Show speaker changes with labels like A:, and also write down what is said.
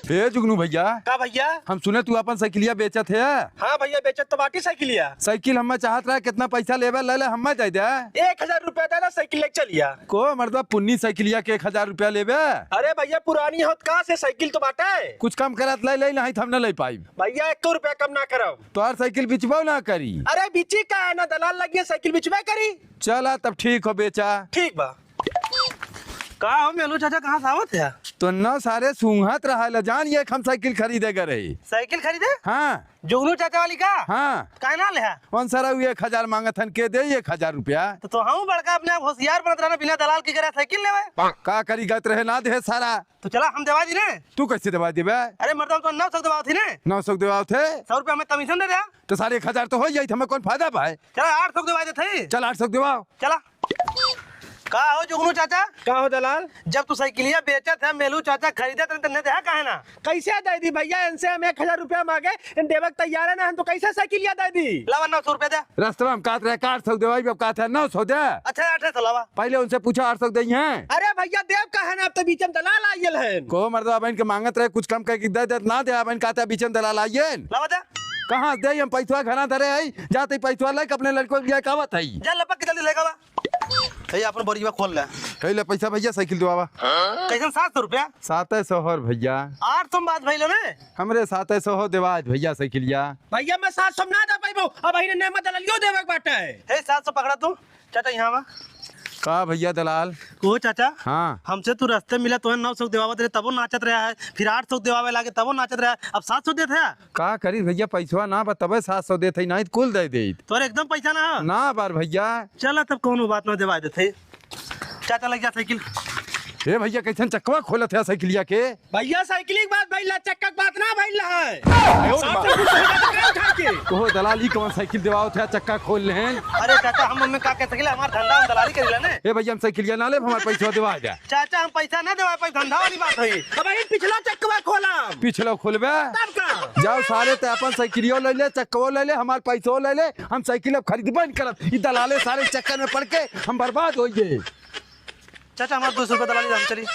A: ए जुगनू भैया,
B: का भैया?
A: हम सुने तू अपन साइकिलिया बेचत है।
B: हाँ भैया बेचत तो बाटी साइकिलिया।
A: साइकिल हम चाहत रहा कितना पैसा लेवे ले ले हम दे दे।
B: 1000 रुपया दे साइकिल ले चलिया।
A: को मर्दा पुन्नी साइकिलिया के 1000 रुपया लेवे।
B: अरे भैया पुरानी होत कहाँ से साइकिल तो बाटा है।
A: कुछ कम करत ले नहीं हम न ले पाई।
B: भैया 1 रुपया कम ना करो।
A: तोहार साइकिल बिचबो ना करी।
B: अरे बिची का है ना दलाल लगी साइकिल बिचवा करी।
A: चला तब ठीक हो बेचा।
B: ठीक बा। का हो मेलू चाचा कहाँ से आवत है?
A: तो न सारे सूंघत रहा जान ये हम साइकिल खरीदे गए।
B: साइकिल खरीदे?
A: हाँ
B: जुगनू चाचा वाली का?
A: हाँ
B: का ना ले है?
A: कौन सारा 1000 मांगत हन के दे 1000 रुपया।
B: तो हम बड़का अपने आप होशियार बनत रहना बिना दलाल के करे साइकिल लेवे।
A: का करी गत रहे ना दे सारा।
B: तो चला हम दवा दी ने।
A: तू कैसे दवा देबे?
B: अरे मर्दम तो 900 दवा थी ने।
A: 900 देवा थे
B: 100 रुपया हमें कमीशन दे दिया।
A: तो सारे 1000 तो हो जाई हमें कौन फायदा भाई।
B: चला 800 दवा दे थे।
A: चल 800 देवा।
B: चला का हो जुगनू चाचा?
C: का हो दलाल?
B: जब तू साइकिलिया बेचत है मेलू चाचा खरीदे तो नहीं दे काहे ना?
C: कैसे दे दी भैया? इनसे हम 1000 रुपया मांगे, इन देवक तैयार है ना, हम तो कैसे साइकिलिया दे दी?
B: लावा 900 रुपया दे।
A: रास्ते में हम काट रहे 800 देवाई अब कहते हैं 900 दे।
B: अच्छा 800 लावा।
A: पहले उनसे पूछा 800 दे हैं।
C: अरे भैया देव का है ना, अब तो बीच में दलाल आयल है।
A: को मर्दा बहन के मांगत रहे कुछ कम करके दे ना दे बहन कहते बीच में दलाल आइए।
B: लावा दे।
A: कहाँ दे हम पैसा घना धरे है जाते पैसा ले अपने लड़को के लिए कहवत है।
B: जा लपक के जल्दी लेगा बा। ये अपन बोरिया खोल ले।
A: कहले पैसा भैया साइकिल दवा।
B: कैसन 700 रुपया?
A: 700 और भैया
B: 800 बात भइलो ने।
A: हमरे 700 हो देवा भैया साइकिलिया।
C: भैया मैं 700 ना दे पाइबो, अब अहिने नेमत दलालियो देवक बाटे है।
B: हे 700 पकड़ा तू चाचा यहाँ बा।
A: का भैया दलाल?
B: को चाचा?
A: हाँ
B: हमसे तू रास्ते मिला तो 900 देवावत रहे तबो नाचत रहा है, फिर 800 देवावे लागे तबो नाचत रहा है, अब 700 देत है।
A: का करी भैया पैसा ना बताबे 700 देते नहीं कुल दे दे।
B: तोरे एकदम पैसा ना
A: ना बार भैया।
B: चला तब कोनो बात ना देवा देते। चाचा लग जा साइकिल।
A: ए भैया कैसन चक्कवा खोलत है साइकिलिया के।
C: भैया साइकिल की बात भइला, चक्का की बात ना भइला है।
A: को दलाल ही कौन साइकिल देवाओ थे चक्का खोल ले हैं।
B: अरे चाचा हम में का कह सकिला, हमार धंधा हम दलाली करिला ने।
A: ए भैया हम साइकिलिया ना ले हमार पैसा देवा जा।
B: चाचा हम पैसा ना देवा पाई, धंधा वाली बात है।
C: अब अहिन पिछला चक्का खोला।
A: पिछलो खोलबे
C: तब का?
A: जाओ सारे ते अपन साइकिलियो ले ले चक्कवो ले ले हमार पैसो ले ले हम साइकिल खरीदबे नहीं करत। ई दलाले सारे चक्कर में पड़ के हम बर्बाद हो गए।
B: चाचा हमार 200 रुपया दलाली दाम चली।